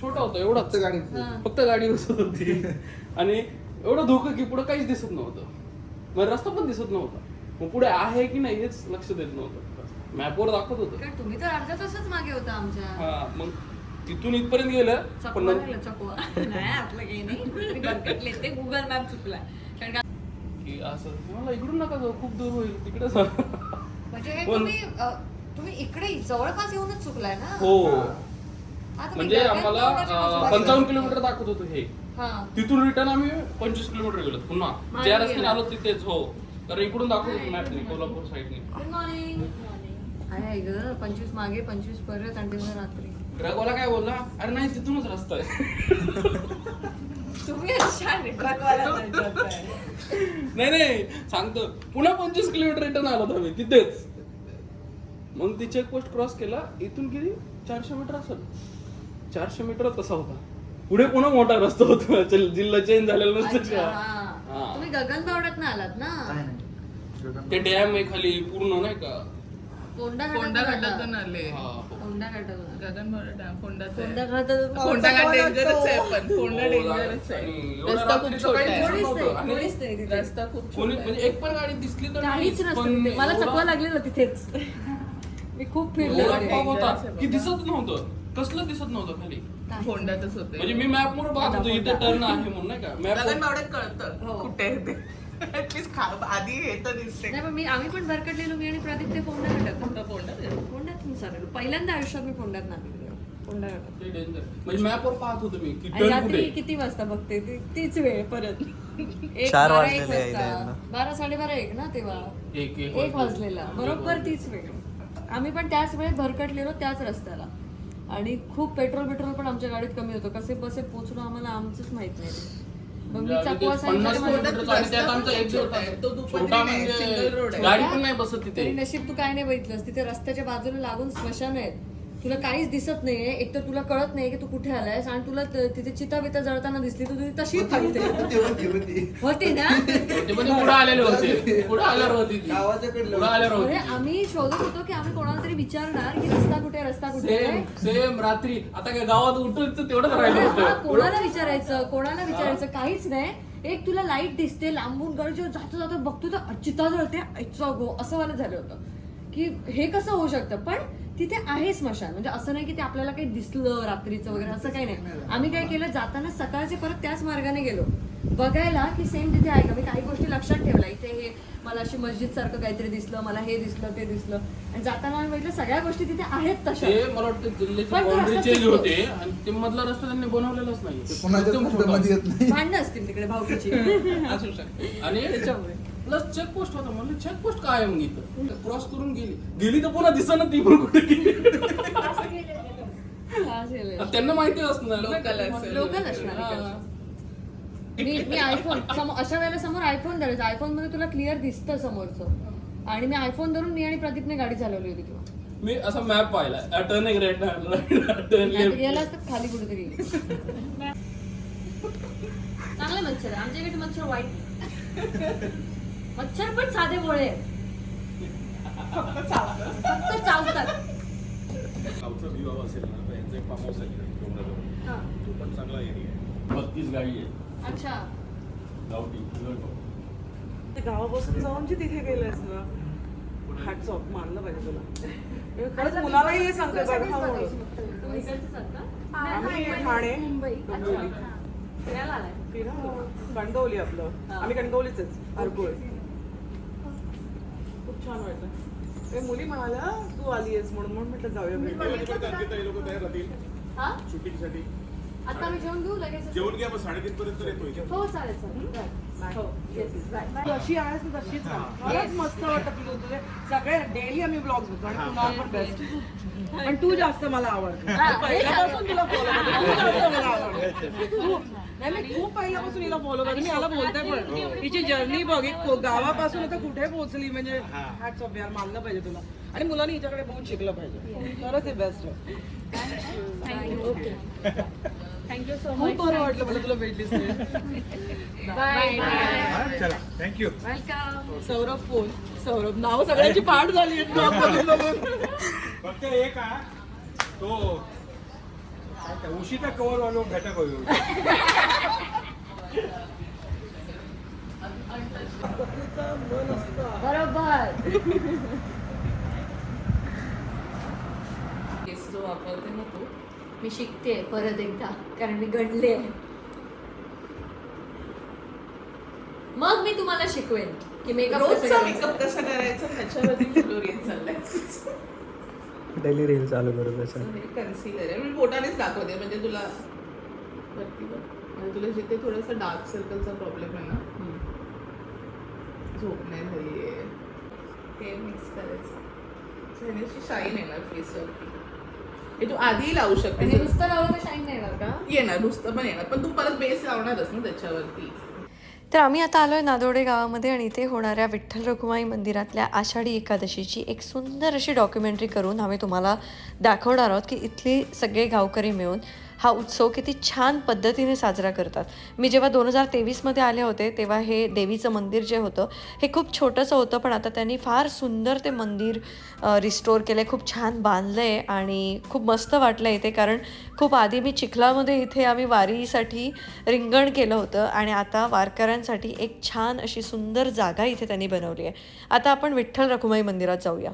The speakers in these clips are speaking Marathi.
छोटा होता एवढाच गाडी, फक्त गाडी बसत होती आणि एवढं धोकं की पुढे काहीच दिसत नव्हतं. मग रस्ता पण दिसत नव्हता. मग पुढे आहे की नाही हेच लक्ष देत नव्हतं. मॅपवर दाखवत होतं. तुम्ही तर अर्धा तासच मागे होता आमच्या. हा, मग तिथून इथपर्यंत गेलं पण चकवा नाही आपलं काही नाही. बरकटले ते गुगल मॅप चुकला. कारण का की असं मला इकडून नका जाऊ, खूप दूर होईल तिकडे. म्हणजे हे तुम्ही इकडे जवळपास येऊनच चुकलाय ना. हो, आता म्हणजे आम्हाला 55 किलोमीटर दाखवत होतो हे. तिथून रिटर्न आम्ही 25 किलोमीटर गेलो पुन्हा ज्या रस्त्याने आलो तिथेच. हो, तर इकडून दाखवत होतो मॅपने कोल्हापूर साईडने. Good morning. आहे ग 25 मागे 25 परत आणि दिवस रात्री. ट्रकवाला काय बोलला, अरे नाही तिथूनच रस्ता आहे. तुम्ही ट्रकवाला नाही सांगतो, पुन्हा 25 किलोमीटर रिटर्न आलो आम्ही तिथेच. मग ती चेकपोस्ट क्रॉस केला. इथून किती 400 मीटर असेल, 400 मीटर तसा होता. पुढे पुन्हा मोठा रस्ता होता, जिल्हा चेंज झालेला नसतं. तुम्ही गगनबावड्यात ना आलात ना. ते डॅम आहे खाली पूर्ण नाही का, फोंडा घाटातून आले. फोंडा घाटातून गगनबावडा डॅम फोंडात आहे. फोंडा घाटातून फोंडा घाट डेंजरच आहे, पण फोंडा डेंजरच आहे. रस्ता खूप छोटा आहे. रस्ता खूप कोणी छोटा म्हणजे एक पण गाडी दिसली तर काहीच नाही, नसतं तिथे. मला चकवा लागलेलं तिथेच. मी खूप फिरले होता की दिसत नव्हतं, कसलं दिसत नव्हतं खाली. आहे. फोंडातच होते. म्हणजे मी मॅप वर बघत होतो इथे टर्न आहे म्हणून नाही का. मॅप गगनबावड्यात कळतं कुठे आहे ते. ऍटलीस्ट आधी हे तर दिसते. नाही पण आम्ही पण भरकटलेलो. मी आणि प्रदीप ते फोंडा घाटात. फोंडात चाललो. पहिल्यांदा आयुष्यात मी फोंड्यात नागलो. फोंडा घाटात. ते डेंजर. म्हणजे मॅप वर पाहत होतो मी की आणि टर्न रात्री कुठे. किती वाजता बघते तीच वेळ परत. 4 12 वाजलेले आहे वाजता. यायला. 12 साडेबारा 1 ना तेव्हा. एक 1 वाजलेला बरोबर तीच वेळ. आम्ही पण त्याच वेळेत भरकटलेलो त्याच रस्त्याला. आणि खूप पेट्रोल पण आमच्या गाडीत कमी होतं. कसे बसे पोहोचलो आम्हाला आमचंच माहित नाही. मग मी चकवा गाडी पण नाही बसत तरी तिथे. नशीब तू काय नाही बघितलंस. तिथे रस्त्याच्या बाजूला लागून स्मशान आहेत. तुला काहीच दिसत नाहीये. एक तर तुला कळत नाही की तू कुठे आलायस आणि तुला तिथे चिता बिता जळताना दिसली तर तुझी तशीच थांबते होती ना. पुढे आलेले होते, पुढे आल्यावर होती ती. पुढे आल्यावर अरे होती. आम्ही शोधत होतो की आम्ही कोणाला तरी विचारणार की रस्ता कुठे सेम रात्री. आता काय गावात उठून तेवढंच राहिलं होतं. कोणाला विचारायचं काहीच नाही. एक तुला लाईट दिसते लांबून गाडी जाता बघतो तर चिता जळते गो असं मला झालं होतं की हे कसं होऊ शकतं. पण तिथे आहे स्मशान. म्हणजे असं नाही की ते आपल्याला काही दिसलं रात्रीचं वगैरे असं काही नाही. आम्ही काय केलं जाताना सकाळचे परत त्याच मार्गाने गेलो बघायला की सेम तिथे आहे का. मी काही गोष्टी लक्षात ठेवल्या. इथे हे मला अशी मस्जिद सारखं काहीतरी दिसलं, मला हे दिसलं ते दिसलं. आणि जाताना आम्ही बघितलं सगळ्या गोष्टी तिथे आहेत तशा. ते मला वाटतं जिल्ह्याची पण तो बाउंड्री रस्ता चेंज चुकतो. होते आणि ते मधला रस्ता त्यांनी बनवलेलाच नाही. भांडणं असतील तिकडे भावकीची असू शकते. आणि त्याच्यामुळे प्लस चेकपोस्ट होता. म्हणलं चेकपोस्ट काय आहे मग इथं. क्रॉस करून गेली तर पुन्हा दिसना ती पण कुठे गेली. त्यांना माहिती असणार लोकल असणार. मी आयफोन अशा वेळेला समोर आयफोन धरायचा. आयफोन मध्ये तुला क्लिअर दिसतं समोरचं. आणि मी आयफोन धरून मी आणि प्रदीपने गाडी चालवली होती तेव्हा. मी असा मॅप पाहिला टर्न एक रेड टर्न याला खाली कुठेतरी चांगले मच्छर आहे आमच्याकडे. मच्छर वाईट मच्छर पण साधे बोळे फक्त चावतात. गावचा विवाह असेल ना तर यांचं एक फार्म हाऊस आहे डोंगराजवळ. तो पण चांगला एरिया आहे. 32 गाडी आहे अच्छा गावठी. गावापासून जाऊन जे तिथे गेलेस ना हॅट्स ऑफ मानलं पाहिजे तुला. खरंच मुलालाही हे सांगते बघा तुम्ही इकडचेच आहात का? आम्ही ठाणे मुंबई. अच्छा. फिरायला आलाय. कणकवली आपलं. आम्ही कणकवलीच हरकुळ. खूप छान वाटलं. ते मुली म्हणाल्या तू आली आहेस म्हणून म्हटलं जाऊया ते लोक तयार राहतील हा शूटिंगसाठी. आता आम्ही जेवण घेऊ लगेच. जेवण घ्या मग 3:30 पर्यंत येतो. हो चालेल चालेल. हो येस बाय. जशी आहेस ना तशीच खरंच मस्त वाटत तुझं. तुझे सगळे डेली आम्ही ब्लॉग्स बघतो आणि तुला पण बेस्ट. पण तू जास्त मला आवडते. पहिल्यापासून तुला फॉलो करते. तू जास्त मला आवडते. नाही मी खूप पहिल्यापासून हिला फॉलो करते. मी याला बोलते पण हिची जर्नी बघ. गावापासून आता कुठे पोहोचली म्हणजे हॅट्स ऑफ यार मानलं पाहिजे तुला. आणि मुलांनी हिच्याकडे बघून शिकलं पाहिजे. खरंच हे बेस्ट आहे. थँक्यू सो खूप बरं वाटलं मला तुला भेटलीस. बाय चला थँक्यू. वेलकम. सौरभ नाव सगळ्यांची पाठ झाली फक्त एक तो उशीचा कवर वालो घटक होईल बरोबर. केस जो वापरते ना तू मी शिकते परत एकदा कारण मी गणले आहे. मग मी तुम्हाला शिकवेन की मेकअप कसं रोजचा करायचं. मेकअप कसा करायचा ह्याच्यावरती व्हिडिओ येत चाललाय. डेली रील चालू करू तसं. हे कन्सिलर आहे मी बोटानेच दाखवते म्हणजे तुला वरती बघ. म्हणजे तुला जिथे थोडासा डार्क सर्कलचा प्रॉब्लेम आहे ना झोप नाही झाली आहे हे मिक्स करायचं ह्याची शाईन येणार फेसवरती. हे तू आधी लावू आणि शकते नुसतं लावलं तर शाईन नाही येणार का? येणार नुसतं पण येणार पण तू परत बेस लावणारच ना त्याच्यावरती. तर आम्ही आता आलो आहे नादोडे गावामध्ये आणि इथे होणाऱ्या विठ्ठल रखुमाई मंदिरातल्या आषाढी एकादशीची एक सुंदर अशी डॉक्युमेंटरी करून आम्ही तुम्हाला दाखवणार आहोत की इथली सगळे गावकरी मिळून हा उत्सव किती छान पद्धतीने साजरा करतात. मी जेव्हा 2023मध्ये आले होते तेव्हा हे देवीचं मंदिर जे होतं हे खूप छोटंसं होतं पण आता त्यांनी फार सुंदर ते मंदिर रिस्टोर केलं आहे, खूप छान बांधलं आहे आणि खूप मस्त वाटलं इथे. कारण खूप आधी मी चिखलामध्ये इथे आम्ही वारीसाठी रिंगण केलं होतं आणि आता वारकऱ्यांसाठी एक छान अशी सुंदर जागा इथे त्यांनी बनवली आहे. आता आपण विठ्ठल रखुमाई मंदिरात जाऊया.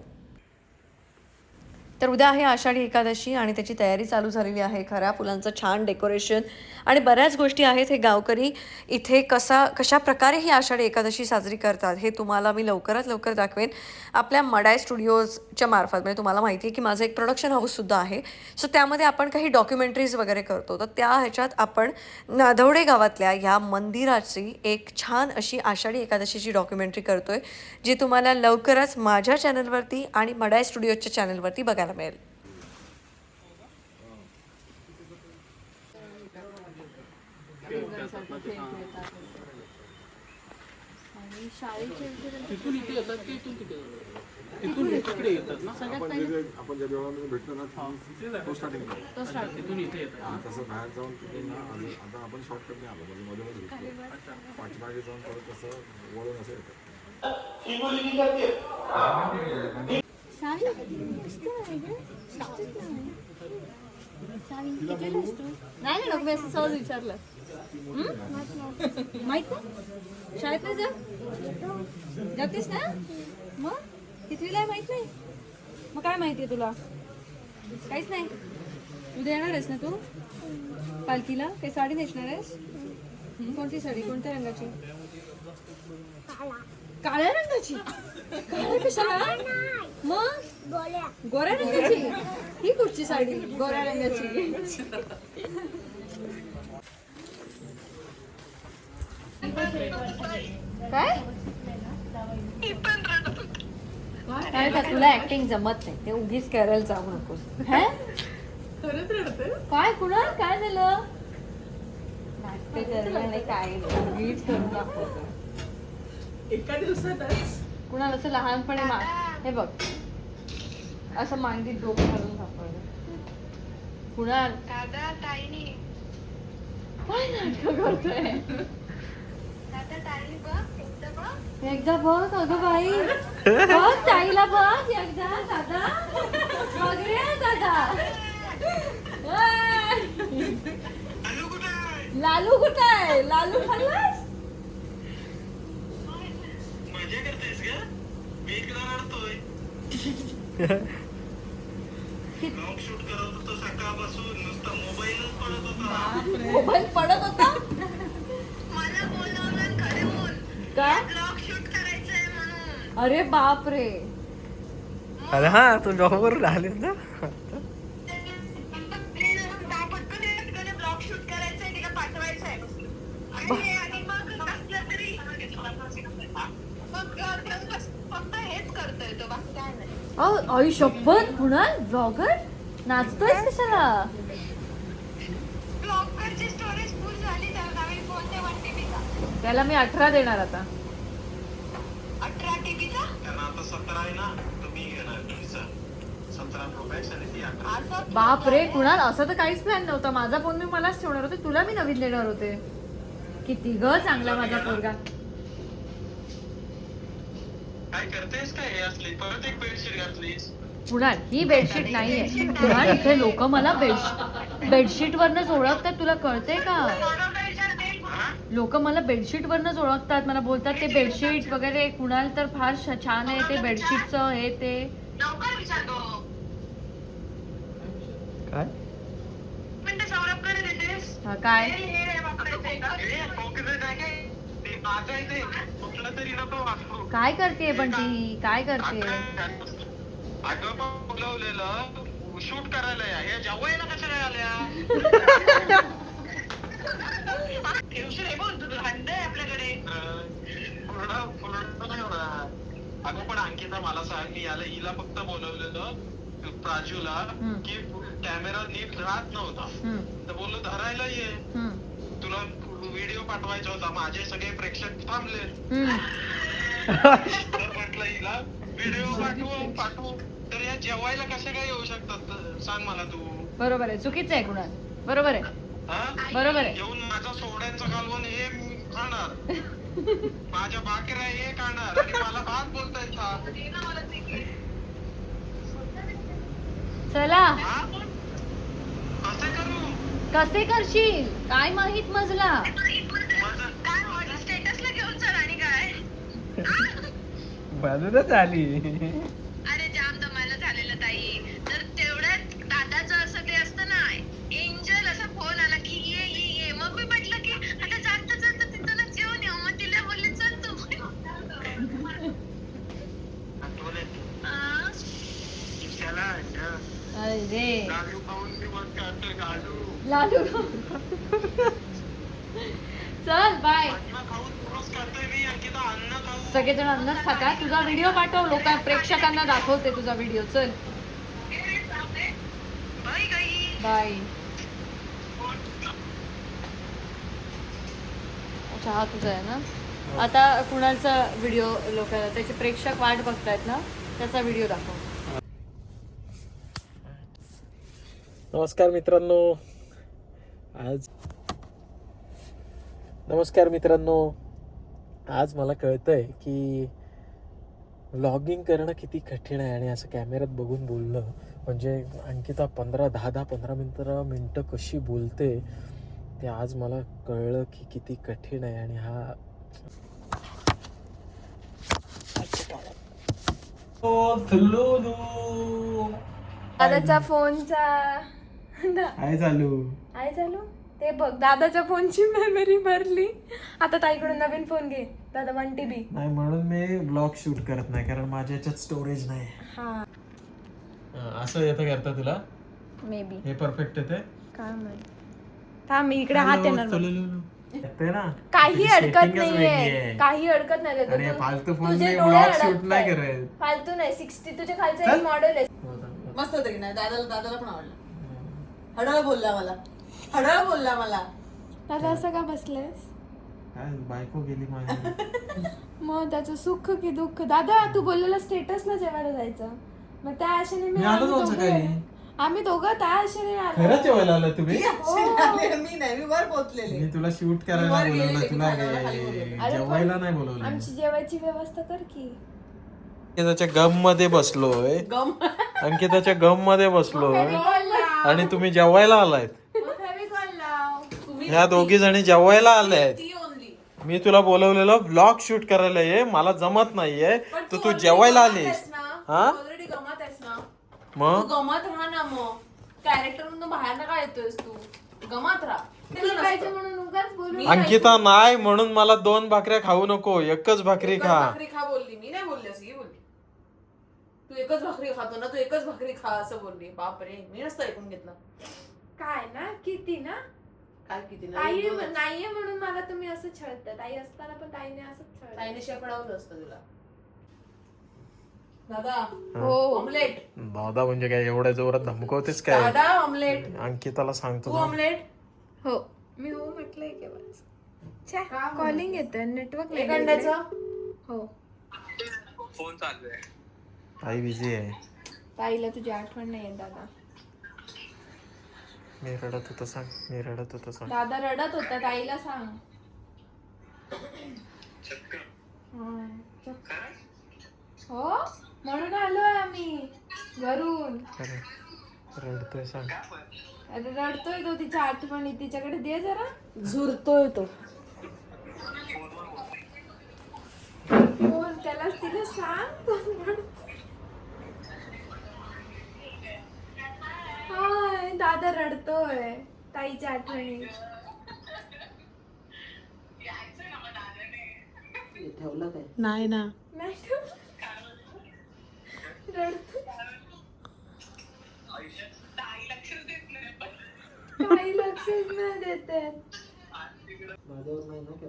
तर उद्या आहे आषाढी एकादशी आणि त्याची तयारी चालू झालेली आहे. खऱ्या फुलांचं छान डेकोरेशन आणि बऱ्याच गोष्टी आहेत. हे गावकरी इथे कशा प्रकारे ही आषाढी एकादशी साजरी करतात हे तुम्हाला मी लवकरात लवकर दाखवेन आपल्या मडाय स्टुडिओजच्या मार्फत. म्हणजे तुम्हाला माहिती आहे की माझं एक प्रोडक्शन हाऊससुद्धा आहे. सो त्यामध्ये आपण काही डॉक्युमेंटरीज वगैरे करतो. तर त्या ह्याच्यात आपण नादवडे गावातल्या ह्या मंदिराची एक छान अशी आषाढी एकादशीची डॉक्युमेंटरी करतो आहे जी तुम्हाला लवकरच माझ्या चॅनलवरती आणि मडाय स्टुडिओच्या चॅनलवरती बघायला मिळेल. आणि शाळेचे तिथून इथे येतात की इथून तिथे येतात? तिथून तिकडे येतात ना आपण ज्या देवळामध्ये भेटलो ना तो स्टार्टिंग तिथून इथे येतात. तसं बाहेर जाऊन तिथे ना आता आपण शॉर्टकटने आलो म्हणजे मधूनच भेटलो पाठीमागे जाऊन परत तसं वळून असं येतं. नाही नको मी असं सहज विचारलं. माहित नाही शाळेत नाही जातेस ना मग कितवीला आहे माहित नाही मग काय माहिती आहे तुला काहीच नाही. उद्या येणार आहेस ना तू पालखीला काही साडी नेसणार आहेस. कोणती साडी कोणत्या रंगाची काळ्या रंगाची काळ्या कशाला मग गोऱ्या रंगाची ही कुठची साडी गोऱ्या रंगाची. काय काय का तुला ऍक्टिंग जमत नाही ते उगीच करायला जाऊ नकोस. खरंच रडते काय कुणाल काय झालं नाट्य करलं नाही काय उगीच करून दाखवतो. एका दिवसातच कुणाल असं लहानपणी हे बघ असं मांडीत डोकं घालून दाखवलं. कुणाल दादा ताईनी काय नाटक करतोय दादा ताईनी बघ एकदा बघ अगं बाई बघ ताईला बघ एकदा दादा बघ रे दादा. लालू कुठं आहे लालू खाल्लास मजा करतेस का मी इकडे रडतोय ब्लॉग शूट करत होतो सकाळपासून नुसता मोबाईलच पडत होता. मोबाईल पडत होता मला बोलवलं खरे बोल काय ब्लॉग शूट करायचंय म्हणून. अरे बाप रे अरे हा तू जॉबवरून आले ना. ब्लॉग शूट करायचंय तिला पाठवायचंय आणि मग नसलं तरी मग फक्त हेच करतोय तो बाकी काय नाही. आई शपथ कुणाल ब्लॉगर नाचतोयस कशाला. ब्लॉगरची स्टोरेज फुल झाली तर नवीन फोन ते 1 TB चा. त्याला मी 18 देणार आता. 18 TB चा त्यांना आता 17 आहे ना तुम्ही घेणार तुमचा 17 Pro Max आणि ती 18. बाप रे कुणाल असं तर काहीच प्लॅन नव्हता. माझा फोन मी मलाच ठेवणार होते तुला मी नवीन देणार होते. किती ग चांगला माझा पोरगा. काय करतेस काय हे असली परत एक बेडशीट घातलीस कुणाल ही बेडशीट नाहीये कुणाल, इथे लोक मला बेडशीट वरनच ओळखतात, तुला कळतंय का? लोक मला बेडशीट वरनच ओळखतात, मला बोलतात ते बेडशीट वगैरे. कुणाल तर फार छान आहे ते बेडशीटचं हे ते. लवकर विचारतो. काय मिनिटं सौरभकडे देतेस? हा, काय काय करते पण ती काय करते? बोलवलेलं शूट करायला या, हे जेवायला कशाला आल्या? ठेवशील हे बोल, तुझं हंड आहे आपल्याकडे. पूर्ण नाही होणार. अगं पण अंकिता मला सांग, मी याला हिला फक्त बोलवलेलं प्राजूला की कॅमेरा नीट राहत नव्हता, तर बोललो धरायला ये, तुला व्हिडिओ पाठवायचा होता, माझे सगळे प्रेक्षक थांबले. तर म्हटलं हिला व्हिडिओ पाठवू, तर या जेवायला कशा काय येऊ शकतात सांग मला तू. बरोबर आहे, चुकीचं आहे कुणाल, बरोबर आहे, बरोबर आहे. येऊन माझा सोड्यांचं कालवण हे मी खाणार, माझ्या भाकऱ्या हे खाणार आणि मला भात बोलतायत का? चला कसं करू? कसे करशील काय माहित मजला. काय म्हटलं, स्टेटसला घेऊन चल. आणि काय बाजूलाच आली. अरे जाम दमायला झालेलं ताई. तर तेवढ्यात दादाचं असं ते असतं ना, एंजल असा फोन आला की ये ये ये. मग मी म्हटलं की आता जाता जाता तिथूनच जेवण येऊ. मग तिला बोलले चल तू. हा? चला अरे गाडू खाऊन मी मग काढतोय गाडू. लाडू चल बाय. अन्न खाऊन रोज करतोय मी अंकिता, अन्न खाऊन. सगळेजण अन्नच खाता. तुझा व्हिडिओ पाठव, लोक प्रेक्षकांना दाखवते तुझा व्हिडिओ. चल बाय गाई. बाय. चहा तुझा आहे ना. आता कुणालचा व्हिडिओ लोक त्याचे प्रेक्षक वाट बघतायत ना, त्याचा व्हिडिओ दाखव. नमस्कार मित्रांनो, आज मला कळतंय की व्लॉगिंग करणं किती कठीण आहे. आणि असं कॅमेऱ्यात बघून बोलणं म्हणजे अंकिता 10-15 मिनटं कशी बोलते ते आज मला कळलं की किती कठीण आहे. आणि हा दादाच्या फोनचा काय चालू काय चालू ते बघ. दादाच्या फोनची मेमरी भरली. आता ताईकडून नवीन फोन घे दादा, 1 TB. नाही म्हणून मी ब्लॉग शूट करत नाही, कारण माझ्या याच्यात स्टोरेज नाही. हा असं येतं करता तुला मे बी हे परफेक्ट येते काय माहिती. थांब मी इकडे हात येणार बघ. येते ना. काही अडकत Settingच नाहीये, वेगळी आहे. काही अडकत नाही. अरे फालतू फोन तुझे मी डोळे ब्लॉग शूट अडकतायत. नाही करत. फालतू नाही. 60 तुझ्या खालचं एक मॉडेल आहे. मस्त तरी नाही. दादाला पण आवडलं. हडळ बोलला मला. दादा असं का बसलेस? काय बायको गेली माझी. मग त्याचं सुख की दुःख. दादा तू बोललेला स्टेटसला जेवायला जायचं, मग त्या आशेने मी आलो नव्हतं काही. आम्ही दोघं त्या आशेने आलो. खरंच जेवायला आला तुम्ही. मी नाही, मी वर पोहोचलेले. मी तुला शूट करायला वर गेलेले, बोलवलं, तुला मी खाली बोलवलं. अरे जेवायला नाही बोलवलं. आमची जेवायची व्यवस्था कर की. अंकिताच्या गम मध्ये बसलोय. अंकिताच्या गम मध्ये बसलोय आणि तुम्ही जेवायला आलायत. ह्या दोघी जणी जेवायला आल्यात. मी तुला बोलवलेलं ब्लॉग शूट करायला ये, मला जमत नाहीये, तर तू जेवायला आलीस. हा ऑलरेडी गमात आहेस ना, मग तू गमात राहा ना. मग कॅरेक्टर मधून बाहेर ना काय येतोयस तू, गमात राहा. म्हणून उगाच बोलू. अंकिता नाही म्हणून मला 2 भाकऱ्या खाऊ नको, एकच भाकरी खा. भाकरी खा बोलली, मी नाही बोलली असं. ही बोलली तू एकच भाकरी खातो ना, तू एकच भाकरी खा असं बोलली. बापरे, मी नसतं ऐकून घेतलं. काय ना किती ना काय किती ताई नाहीये म्हणून मला तुम्ही असं छळतात. ताई असताना पण ताईने असंच छळलं. ताईने शेपडावलं असतं तुला. दादा हो ऑमलेट. दादा म्हणजे काय एवढ्या जोरात धमकवतेस काय? दादा ऑमलेट. अंकिताला तू सांगतो ना. ऑमलेट. हो मी हो म्हटलंय केव्हा. कॉलिंग येतं नेटवर्क एक अंड्याचं. हो फोन चालू आहे. आई बिझी आहे. ताईला तुझी आठवण नाही येत दादा. मी रडत होतो सांग. दादा रडत होता, ताईला सांग. हो म्हणून आलोय आम्ही घरून. अरे रडतोय सांग. अरे रडतोय तो, तिच्या आठवणी तिच्याकडे दे जरा. झुरतोय तो. फोन त्याला तिला सांग. हाय दादा रडतोय ताईच्या आठवणी. ठेवलं काय? नाही ना. नाही रडतो. काही लक्षच नाही देते.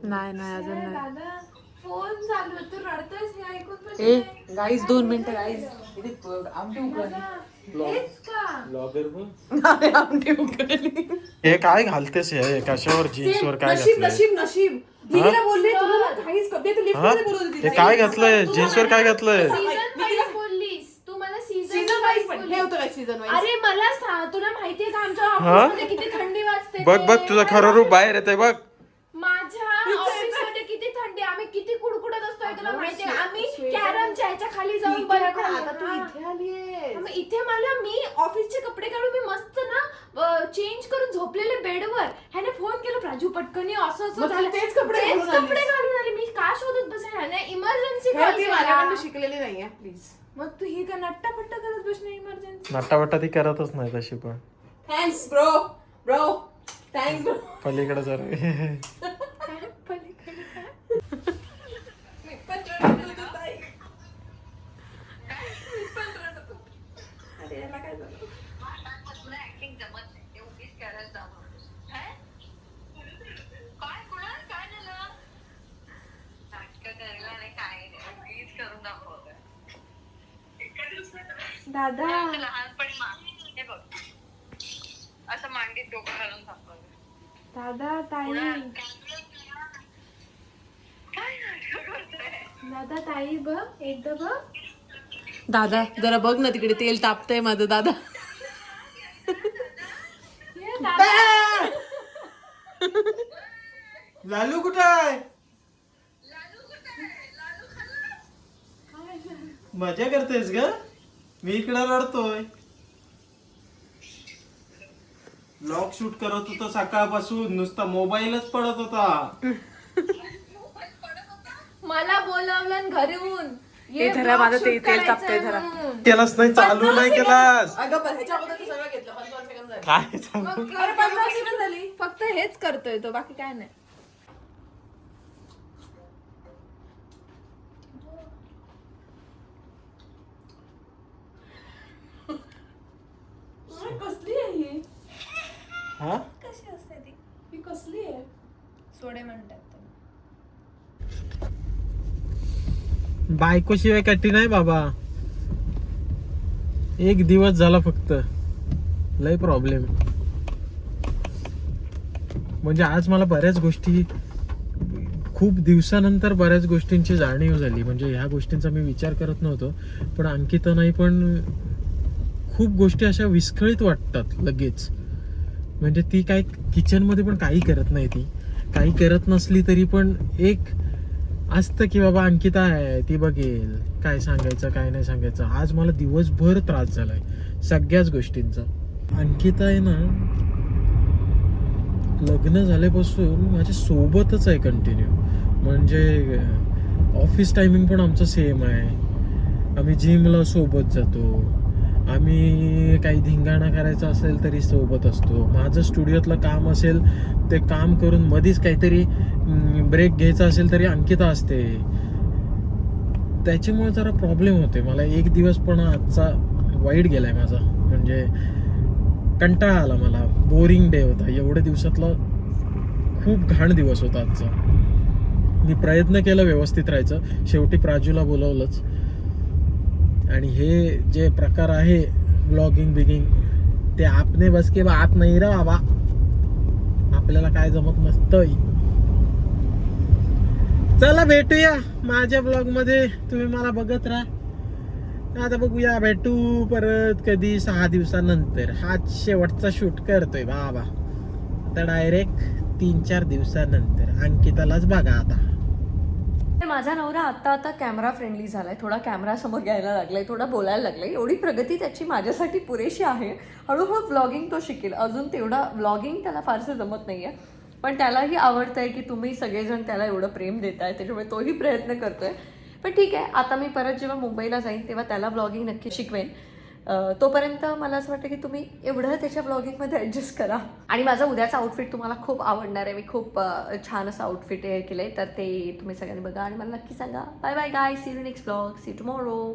नाही नाही अजून नाही. दादा फोन चालू आहे, तू रडतोयस हे ऐकून पण ए नाही. गाईज 2 मिनिटं गाईज. आमटी उकळली. दादा, हेच का ब्लॉगर पण अरे आमटी उकळली. हे काय घालतेस हे कशावर जीन्सवर काय नशीब घातलंय? नशीब नशीब. मी तिला बोलले तुला ना काहीच कमी तर लिफ्ट हा? मध्ये बोलवलं हे तिला. काय घातलंय जीन्सवर काय घातलंय? सीझन वाईज बोललीस तू मला सीझन वाईज पण हे होतं काय सीझन वाईज? अरे मला सांग, तुला माहितीये का आमच्या हा? ऑफिसमध्ये किती थंडी वाजते बघ ते? बघ तुझं खरं रूप बाहेर येतंय बघ. माझ्या ऑफिसमध्ये किती थंडी, आम्ही किती कुडकुडत असतोय तुला माहितीये. आम्ही कॅरमच्या ह्याच्या खाली जाऊन बरं आता तू इथे आलीये. मग इथे मी ऑफिसचे कपडे काढून मी मस्त ना चेंज करून झोपलेले बेडवर. ह्याने फोन केला प्राजू पटकन ये, असं असं मग तू झालं. तेच कपडे घालून आलीस. घालून आले. मी का शोधत बसेन, ह्याने इमर्जन्सी हे ती माझ्याकडनं शिकलेली नाहीये प्लीज. मग तू ही का नट्टापट्टा करत बसणे इमर्जन्सी. नट्टावट्टा ती करतच नाही तशी पण. Thanks bro bro thanks bro. पलीकडे जर अरे याला काय झालं. तुला ऍक्टिंग जमत नाही, ते उगीच करायला जावं. काय कुणाल काय झालं? नाटकं करायला नाही, काय नाही, उगीच करून दाखवतोय. एका दिवसात दादा असं लहानपणी हे बघ असं मांडीत डोकं घालून दाखवतोय. दादा ताई काय नाटकं करतोय? दादा ताई बघ एकदा बघ. दादा जरा बघ ना तिकडे तेल तापतंय माझं दादा. ये दादा. लालू कुठे आहे? मजा करतेस ग? मी इकडे रडतोय. ब्लॉग शूट करत होतो सकाळपासून, नुसता मोबाईलच पडत होता. मला बोलावलं घरून हे धरा माझं तेल तापतंय धरा. केलास नाही, चालू नाही केलास. अगं पण ह्याच्या अगोदर सगळं घेतलं 55 सेकंद झाले. काय सांगू? अरे 15 सेकंद झाली. फक्त हेच करतोय तो, बाकी काय नाही. कसली आहे ही? हा? कशी असते ती? ही कसली आहे? सोडे म्हणतात. बायको शिवाय कठी नाही बाबा. एक दिवस झाला फक्त, लय प्रॉब्लेम. म्हणजे आज मला बऱ्याच गोष्टी, खूप दिवसानंतर बऱ्याच गोष्टींची जाणीव झाली. म्हणजे ह्या गोष्टींचा मी विचार करत नव्हतो, पण अंकिता नाही, पण खूप गोष्टी अशा विस्कळीत वाटतात लगेच. म्हणजे ती काय किचनमध्ये पण काही करत नाही, ती काही करत नसली तरी पण एक असतं की बाबा अंकिता आहे, ती बघेल, काय सांगायचं काय नाही सांगायचं. आज मला दिवसभर त्रास झालाय सगळ्याच गोष्टींचा. अंकिता आहे ना, लग्न झाल्यापासून माझ्या सोबतच आहे कंटिन्यू. म्हणजे ऑफिस टायमिंग पण आमचं सेम आहे. आम्ही जिमला सोबत जातो, आम्ही काही धिंगाणा करायचा असेल तरी सोबत असतो. माझं स्टुडिओतलं काम असेल ते काम करून मध्येच काहीतरी ब्रेक घ्यायचा असेल तरी अंकिता असते. त्याच्यामुळे जरा प्रॉब्लेम होते मला. एक दिवस पण आजचा वाईट गेलाय माझा. म्हणजे कंटाळा आला मला, बोरिंग डे होता. एवढ्या दिवसातला खूप घाण दिवस होता आजचा. मी प्रयत्न केला व्यवस्थित राहायचं, शेवटी प्राजूला बोलवलंच. आणि हे जे प्रकार आहे ब्लॉगिंग बिगिंग, ते आपने बस के बात नाही रे बाबा, आपल्याला काय जमत नसतंय. चला भेटूया माझ्या ब्लॉग मध्ये, तुम्ही मला बघत राहा. आता बघूया, भेटू परत कधी 6 दिवसानंतर. हा शेवटचा शूट करतोय बाबा, आता डायरेक्ट 3-4 दिवसानंतर. अंकितालाच बघा आता. माझा नवरा आता कॅमेरा फ्रेंडली झालाय, थोडा कॅमेरा समोर घ्यायला लागलाय, थोडा बोलायला लागलाय. एवढी प्रगती त्याची माझ्यासाठी पुरेशी आहे. हळूहळू व्लॉगिंग तो शिकेल. अजून तेवढा व्लॉगिंग त्याला फारसं जमत नाहीये, पण त्यालाही आवडतंय की तुम्ही सगळेजण त्याला एवढं प्रेम देताय, त्याच्यामुळे तोही प्रयत्न करतोय. पण ठीक आहे, आता मी परत जेव्हा मुंबईला जाईन तेव्हा त्याला व्लॉगिंग नक्की शिकवेन. तोपर्यंत मला असं वाटतं की तुम्ही एवढं त्याच्या व्लॉगिंगमध्ये ॲडजस्ट करा. आणि माझं उद्याचं आउटफिट तुम्हाला खूप आवडणार आहे. मी खूप छान असं आउटफिट हे केलं आहे, तर ते तुम्ही सगळ्यांनी बघा आणि मला नक्की सांगा. Bye bye guy, see you next vlog, see you tomorrow.